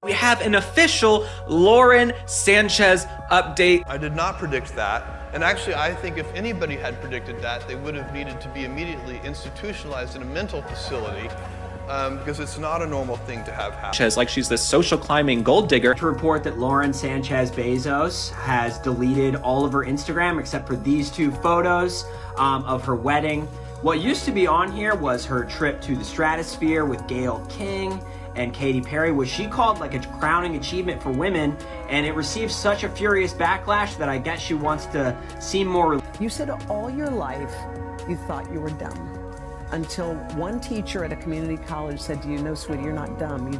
We have an official Lauren Sanchez update. I did not predict that. And actually, I think if anybody had predicted that, they would have needed to be immediately institutionalized in a mental facility because it's not a normal thing to have happen. Like she's this social climbing gold digger. To report that Lauren Sanchez Bezos has deleted all of her Instagram except for these two photos of her wedding. What used to be on here was her trip to the stratosphere with Gayle King and Katy Perry, which she called like a crowning achievement for women, and it received such a furious backlash that I guess she wants to seem more. You said all your life you thought you were dumb until one teacher at a community college said to you, "No, sweetie, you're not dumb. You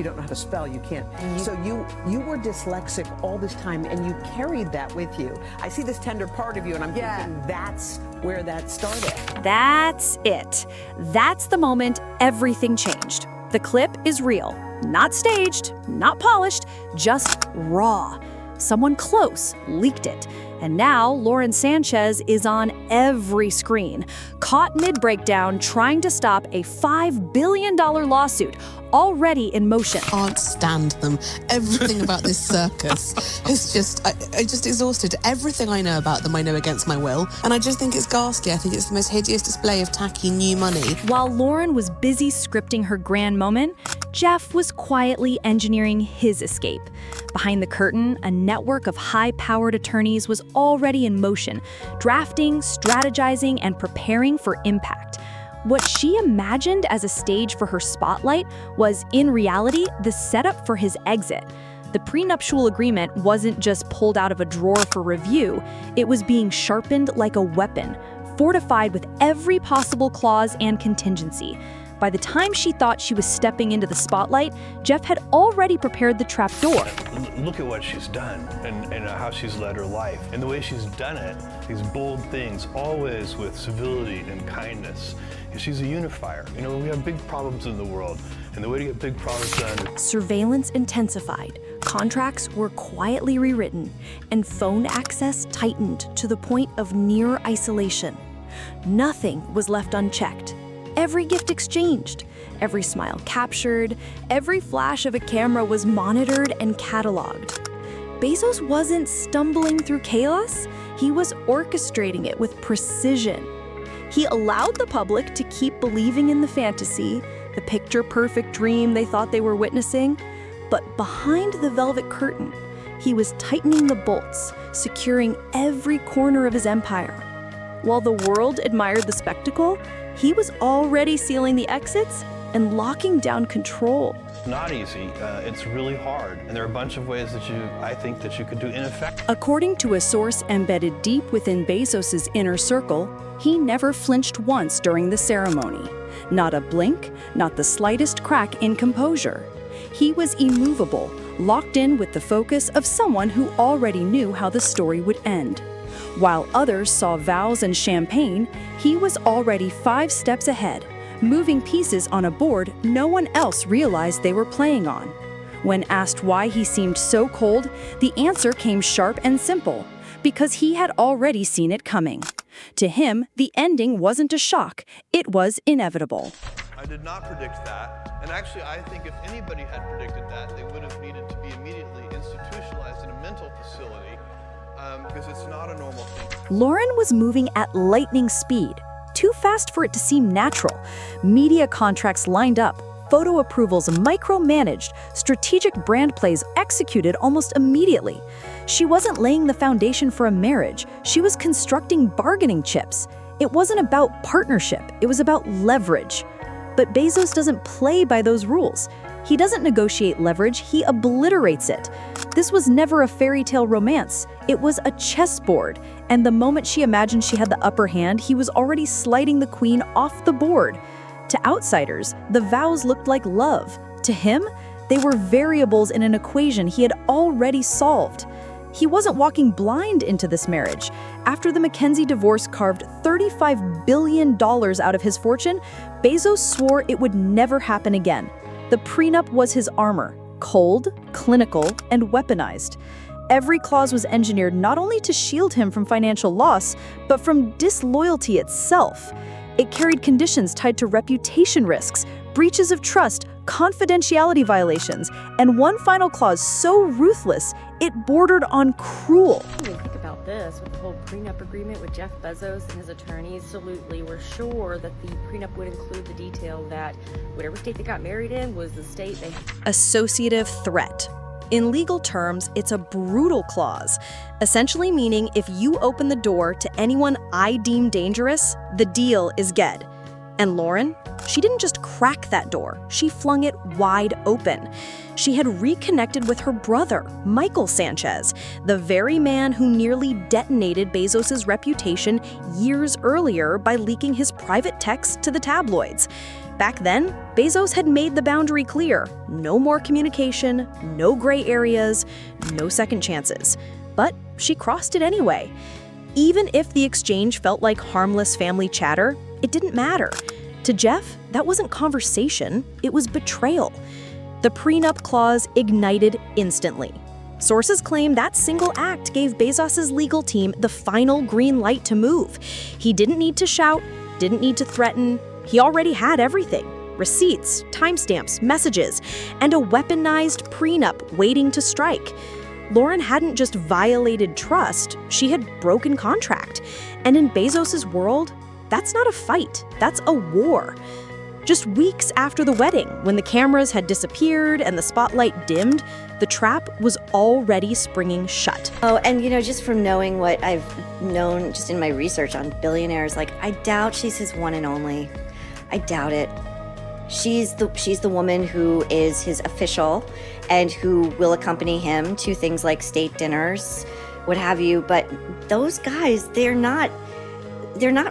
don't know how to spell. You can't." So you were dyslexic all this time, and you carried that with you. I see this tender part of you, and I'm thinking that's where that started. That's it. That's the moment everything changed. The clip is real, not staged, not polished, just raw. Someone close leaked it. And now Lauren Sanchez is on every screen, caught mid-breakdown trying to stop a $5 billion lawsuit already in motion. I can't stand them. Everything about this circus is just, I just exhausted. Everything I know about them, I know against my will. And I just think it's ghastly. I think it's the most hideous display of tacky new money. While Lauren was busy scripting her grand moment, Jeff was quietly engineering his escape. Behind the curtain, a network of high-powered attorneys was already in motion, drafting, strategizing, and preparing for impact. What she imagined as a stage for her spotlight was, in reality, the setup for his exit. The prenuptial agreement wasn't just pulled out of a drawer for review, it was being sharpened like a weapon, fortified with every possible clause and contingency. By the time she thought she was stepping into the spotlight, Jeff had already prepared the trapdoor. Look at what she's done and how she's led her life. And the way she's done it, these bold things, always with civility and kindness. And she's a unifier. You know, we have big problems in the world, and the way to get big problems done. Surveillance intensified, contracts were quietly rewritten, and phone access tightened to the point of near isolation. Nothing was left unchecked. Every gift exchanged, every smile captured, every flash of a camera was monitored and cataloged. Bezos wasn't stumbling through chaos, he was orchestrating it with precision. He allowed the public to keep believing in the fantasy, the picture-perfect dream they thought they were witnessing, but behind the velvet curtain, he was tightening the bolts, securing every corner of his empire. While the world admired the spectacle, he was already sealing the exits and locking down control. Not easy. It's really hard. And there are a bunch of ways that I think that you could do in effect. According to a source embedded deep within Bezos' inner circle, he never flinched once during the ceremony. Not a blink, not the slightest crack in composure. He was immovable, locked in with the focus of someone who already knew how the story would end. While others saw vows and champagne, he was already 5 steps ahead, moving pieces on a board no one else realized they were playing on. When asked why he seemed so cold, the answer came sharp and simple, because he had already seen it coming. To him, the ending wasn't a shock, it was inevitable. I did not predict that. And actually, I think if anybody had predicted that, they would have needed to be immediately institutionalized in a mental facility. Because it's not a normal thing. Lauren was moving at lightning speed, too fast for it to seem natural. Media contracts lined up, photo approvals micromanaged, strategic brand plays executed almost immediately. She wasn't laying the foundation for a marriage, she was constructing bargaining chips. It wasn't about partnership, it was about leverage. But Bezos doesn't play by those rules. He doesn't negotiate leverage, he obliterates it. This was never a fairy tale romance. It was a chessboard, and the moment she imagined she had the upper hand, he was already sliding the queen off the board. To outsiders, the vows looked like love. To him, they were variables in an equation he had already solved. He wasn't walking blind into this marriage. After the Mackenzie divorce carved $35 billion out of his fortune, Bezos swore it would never happen again. The prenup was his armor, cold, clinical, and weaponized. Every clause was engineered not only to shield him from financial loss, but from disloyalty itself. It carried conditions tied to reputation risks, breaches of trust, confidentiality violations, and one final clause so ruthless, it bordered on cruel. Think about this with the whole prenup agreement with Jeff Bezos and his attorneys. Absolutely, we're sure that the prenup would include the detail that whatever state they got married in was the state they... Associative threat. In legal terms, it's a brutal clause, essentially meaning if you open the door to anyone I deem dangerous, the deal is dead. And Lauren, she didn't just crack that door, she flung it wide open. She had reconnected with her brother, Michael Sanchez, the very man who nearly detonated Bezos' reputation years earlier by leaking his private texts to the tabloids. Back then, Bezos had made the boundary clear. No more communication, no gray areas, no second chances. But she crossed it anyway. Even if the exchange felt like harmless family chatter, it didn't matter. To Jeff, that wasn't conversation, it was betrayal. The prenup clause ignited instantly. Sources claim that single act gave Bezos' legal team the final green light to move. He didn't need to shout, didn't need to threaten. He already had everything: receipts, timestamps, messages, and a weaponized prenup waiting to strike. Lauren hadn't just violated trust, she had broken contract. And in Bezos' world, that's not a fight, that's a war. Just weeks after the wedding, when the cameras had disappeared and the spotlight dimmed, the trap was already springing shut. Oh, and just from knowing what I've known just in my research on billionaires, I doubt she's his one and only. I doubt it. She's the woman who is his official and who will accompany him to things like state dinners, what have you. But those guys, they're not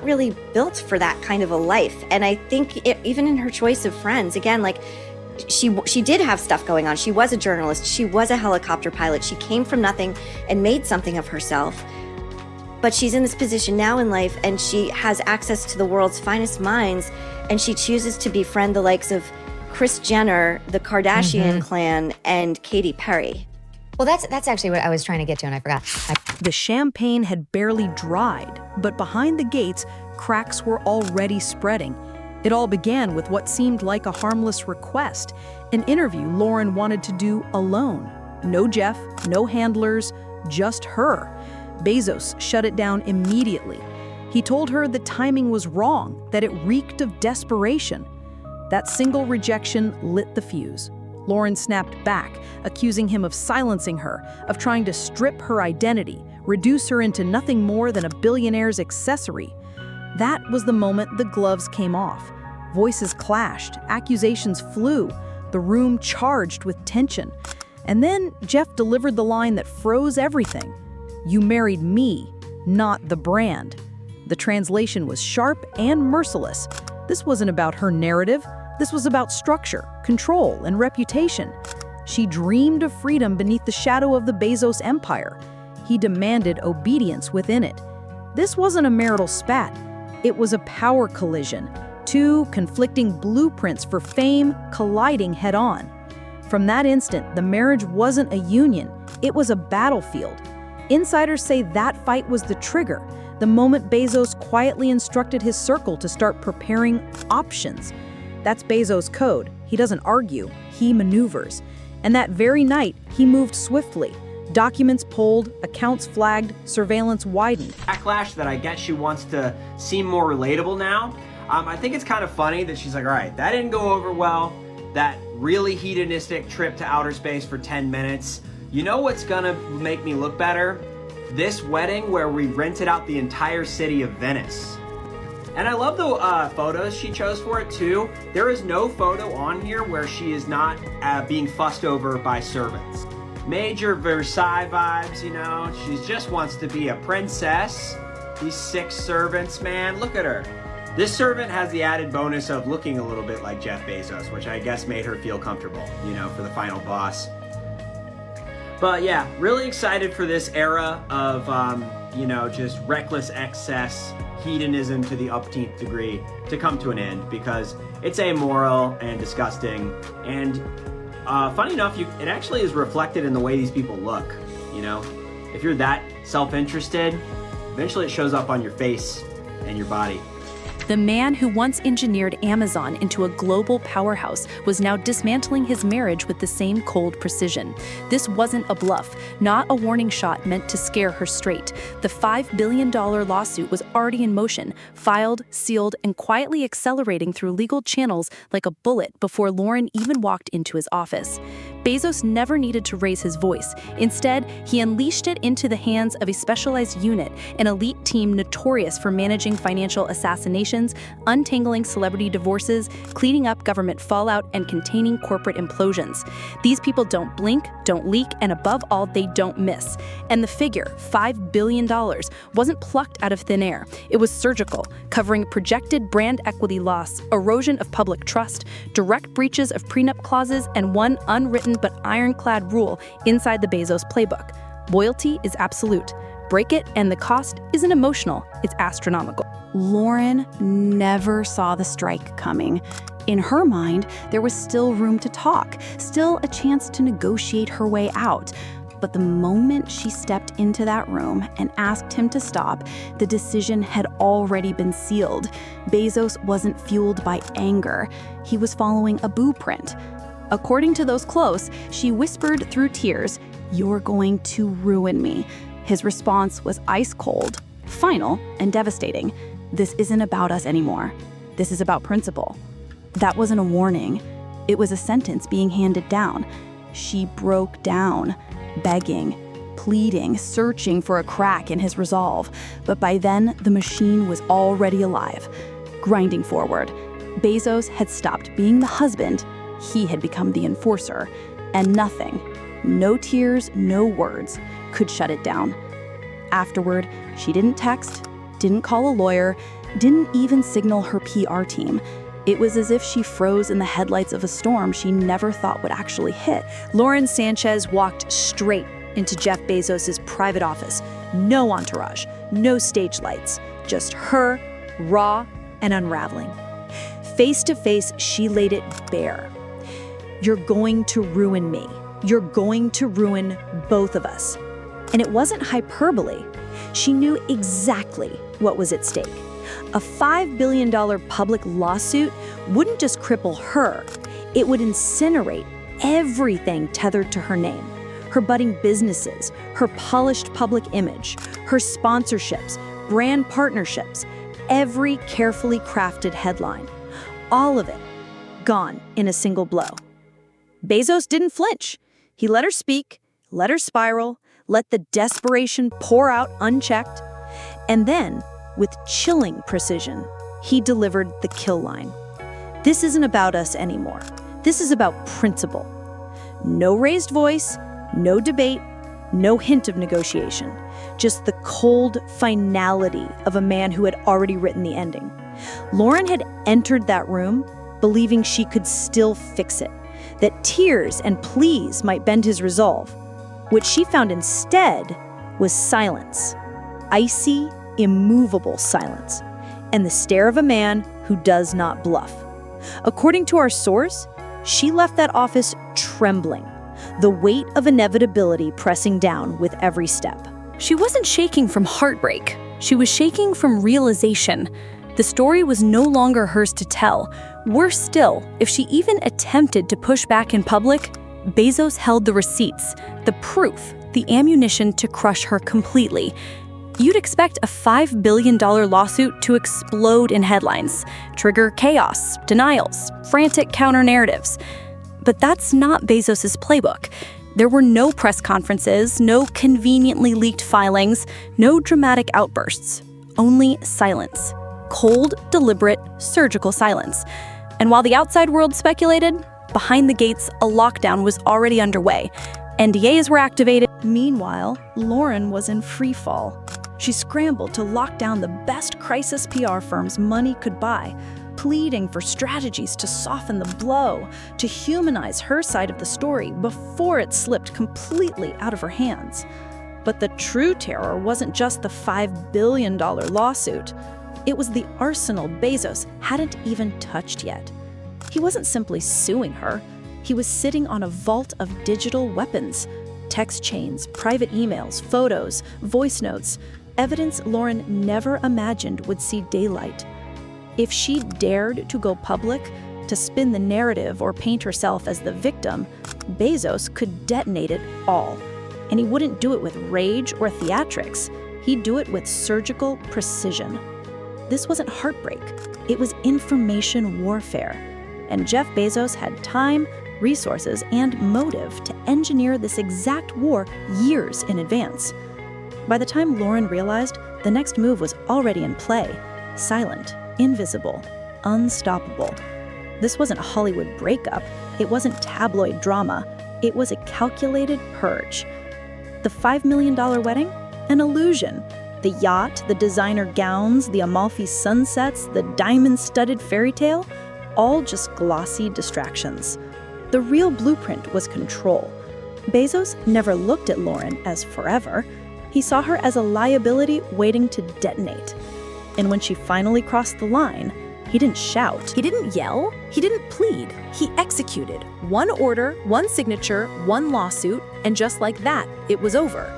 really built for that kind of a life. And I think even in her choice of friends, again, she did have stuff going on. She was a journalist. She was a helicopter pilot. She came from nothing and made something of herself. But she's in this position now in life, and she has access to the world's finest minds, and she chooses to befriend the likes of Kris Jenner, the Kardashian clan, and Katy Perry. Well, that's actually what I was trying to get to, and I forgot. The champagne had barely dried, but behind the gates, cracks were already spreading. It all began with what seemed like a harmless request, an interview Lauren wanted to do alone. No Jeff, no handlers, just her. Bezos shut it down immediately. He told her the timing was wrong, that it reeked of desperation. That single rejection lit the fuse. Lauren snapped back, accusing him of silencing her, of trying to strip her identity, reduce her into nothing more than a billionaire's accessory. That was the moment the gloves came off. Voices clashed, accusations flew, the room charged with tension. And then Jeff delivered the line that froze everything. "You married me, not the brand." The translation was sharp and merciless. This wasn't about her narrative. This was about structure, control, and reputation. She dreamed of freedom beneath the shadow of the Bezos empire. He demanded obedience within it. This wasn't a marital spat. It was a power collision. Two conflicting blueprints for fame colliding head-on. From that instant, the marriage wasn't a union. It was a battlefield. Insiders say that fight was the trigger, the moment Bezos quietly instructed his circle to start preparing options. That's Bezos' code. He doesn't argue, he maneuvers. And that very night, he moved swiftly. Documents pulled, accounts flagged, surveillance widened. Backlash that I guess she wants to seem more relatable now. I think it's kind of funny that she's like, all right, that didn't go over well. That really hedonistic trip to outer space for 10 minutes. You know what's gonna make me look better? This wedding where we rented out the entire city of Venice. And I love the photos she chose for it too. There is no photo on here where she is not being fussed over by servants. Major Versailles vibes, She just wants to be a princess. These 6 servants, man, look at her. This servant has the added bonus of looking a little bit like Jeff Bezos, which I guess made her feel comfortable, for the final boss. But yeah, really excited for this era of, just reckless excess, hedonism to the umpteenth degree to come to an end, because it's amoral and disgusting. And funny enough, it actually is reflected in the way these people look. If you're that self-interested, eventually it shows up on your face and your body. The man who once engineered Amazon into a global powerhouse was now dismantling his marriage with the same cold precision. This wasn't a bluff, not a warning shot meant to scare her straight. The $5 billion lawsuit was already in motion, filed, sealed, and quietly accelerating through legal channels like a bullet before Lauren even walked into his office. Bezos never needed to raise his voice. Instead, he unleashed it into the hands of a specialized unit, an elite team notorious for managing financial assassinations, untangling celebrity divorces, cleaning up government fallout, and containing corporate implosions. These people don't blink, don't leak, and above all, they don't miss. And the figure, $5 billion, wasn't plucked out of thin air. It was surgical, covering projected brand equity loss, erosion of public trust, direct breaches of prenup clauses, and one unwritten but ironclad rule inside the Bezos playbook. Loyalty is absolute. Break it, and the cost isn't emotional, it's astronomical. Lauren never saw the strike coming. In her mind, there was still room to talk, still a chance to negotiate her way out. But the moment she stepped into that room and asked him to stop, the decision had already been sealed. Bezos wasn't fueled by anger. He was following a blueprint. According to those close, she whispered through tears, "You're going to ruin me." His response was ice cold, final, and devastating. "This isn't about us anymore. This is about principle." That wasn't a warning. It was a sentence being handed down. She broke down, begging, pleading, searching for a crack in his resolve. But by then, the machine was already alive, grinding forward. Bezos had stopped being the husband. He had become the enforcer, and nothing, no tears, no words, could shut it down. Afterward, she didn't text, didn't call a lawyer, didn't even signal her PR team. It was as if she froze in the headlights of a storm she never thought would actually hit. Lauren Sanchez walked straight into Jeff Bezos' private office. No entourage, no stage lights, just her, raw and unraveling. Face to face, she laid it bare. "You're going to ruin me. You're going to ruin both of us." And it wasn't hyperbole. She knew exactly what was at stake. A $5 billion public lawsuit wouldn't just cripple her, it would incinerate everything tethered to her name. Her budding businesses, her polished public image, her sponsorships, brand partnerships, every carefully crafted headline. All of it gone in a single blow. Bezos didn't flinch. He let her speak, let her spiral, let the desperation pour out unchecked. And then, with chilling precision, he delivered the kill line. "This isn't about us anymore. This is about principle." No raised voice, no debate, no hint of negotiation. Just the cold finality of a man who had already written the ending. Lauren had entered that room believing she could still fix it, that tears and pleas might bend his resolve. What she found instead was silence. Icy, immovable silence, and the stare of a man who does not bluff. According to our source, she left that office trembling, the weight of inevitability pressing down with every step. She wasn't shaking from heartbreak. She was shaking from realization. The story was no longer hers to tell. Worse still, if she even attempted to push back in public, Bezos held the receipts, the proof, the ammunition to crush her completely. You'd expect a $5 billion lawsuit to explode in headlines, trigger chaos, denials, frantic counter-narratives. But that's not Bezos' playbook. There were no press conferences, no conveniently leaked filings, no dramatic outbursts, only silence. Cold, deliberate, surgical silence. And while the outside world speculated, behind the gates, a lockdown was already underway. NDAs were activated. Meanwhile, Lauren was in free fall. She scrambled to lock down the best crisis PR firms money could buy, pleading for strategies to soften the blow, to humanize her side of the story before it slipped completely out of her hands. But the true terror wasn't just the $5 billion lawsuit. It was the arsenal Bezos hadn't even touched yet. He wasn't simply suing her. He was sitting on a vault of digital weapons. Text chains, private emails, photos, voice notes, evidence Lauren never imagined would see daylight. If she dared to go public, to spin the narrative or paint herself as the victim, Bezos could detonate it all. And he wouldn't do it with rage or theatrics. He'd do it with surgical precision. This wasn't heartbreak. It was information warfare. And Jeff Bezos had time, resources, and motive to engineer this exact war years in advance. By the time Lauren realized, the next move was already in play. Silent, invisible, unstoppable. This wasn't a Hollywood breakup. It wasn't tabloid drama. It was a calculated purge. The $5 million wedding? An illusion. The yacht, the designer gowns, the Amalfi sunsets, the diamond-studded fairy tale? All just glossy distractions. The real blueprint was control. Bezos never looked at Lauren as forever. He saw her as a liability waiting to detonate. And when she finally crossed the line, he didn't shout. He didn't yell. He didn't plead. He executed. One order, one signature, one lawsuit, and just like that, it was over.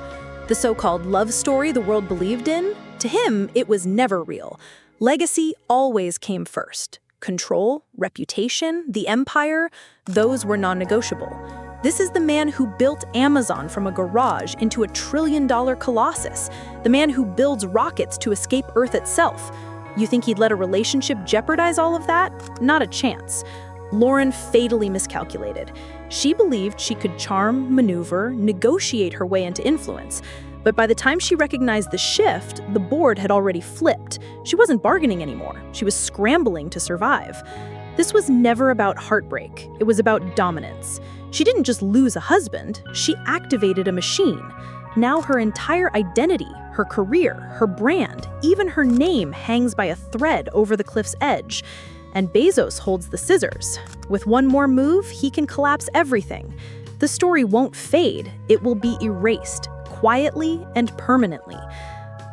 The so-called love story the world believed in, to him, it was never real. Legacy always came first. Control, reputation, the empire, those were non-negotiable. This is the man who built Amazon from a garage into a trillion-dollar colossus, the man who builds rockets to escape Earth itself. You think he'd let a relationship jeopardize all of that? Not a chance. Lauren fatally miscalculated. She believed she could charm, maneuver, negotiate her way into influence. But by the time she recognized the shift, the board had already flipped. She wasn't bargaining anymore. She was scrambling to survive. This was never about heartbreak. It was about dominance. She didn't just lose a husband, she activated a machine. Now her entire identity, her career, her brand, even her name hangs by a thread over the cliff's edge. And Bezos holds the scissors. With one more move, he can collapse everything. The story won't fade, it will be erased, quietly and permanently.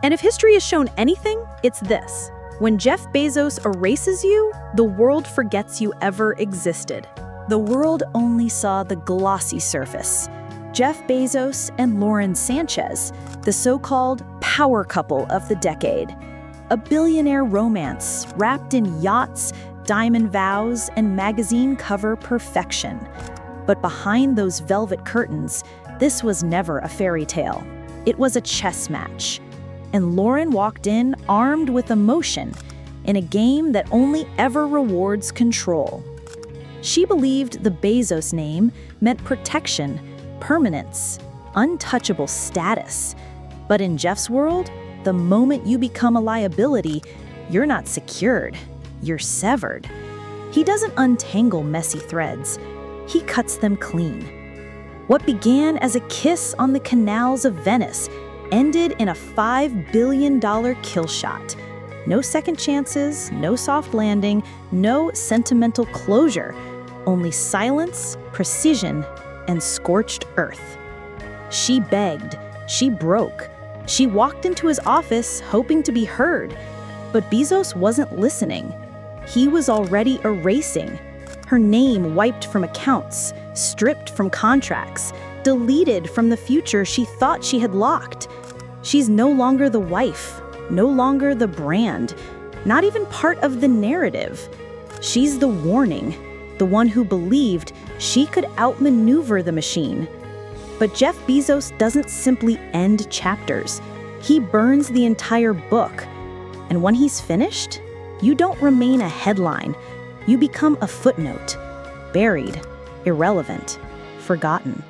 And if history has shown anything, it's this. When Jeff Bezos erases you, the world forgets you ever existed. The world only saw the glossy surface. Jeff Bezos and Lauren Sanchez, the so-called power couple of the decade. A billionaire romance wrapped in yachts, diamond vows, and magazine cover perfection. But behind those velvet curtains, this was never a fairy tale. It was a chess match. And Lauren walked in armed with emotion in a game that only ever rewards control. She believed the Bezos name meant protection, permanence, untouchable status. But in Jeff's world, the moment you become a liability, you're not secured, you're severed. He doesn't untangle messy threads, he cuts them clean. What began as a kiss on the canals of Venice ended in a $5 billion kill shot. No second chances, no soft landing, no sentimental closure, only silence, precision, and scorched earth. She begged, she broke, she walked into his office hoping to be heard, but Bezos wasn't listening. He was already erasing. Her name wiped from accounts, stripped from contracts, deleted from the future she thought she had locked. She's no longer the wife, no longer the brand, not even part of the narrative. She's the warning, the one who believed she could outmaneuver the machine. But Jeff Bezos doesn't simply end chapters. He burns the entire book. And when he's finished, you don't remain a headline. You become a footnote, buried, irrelevant, forgotten.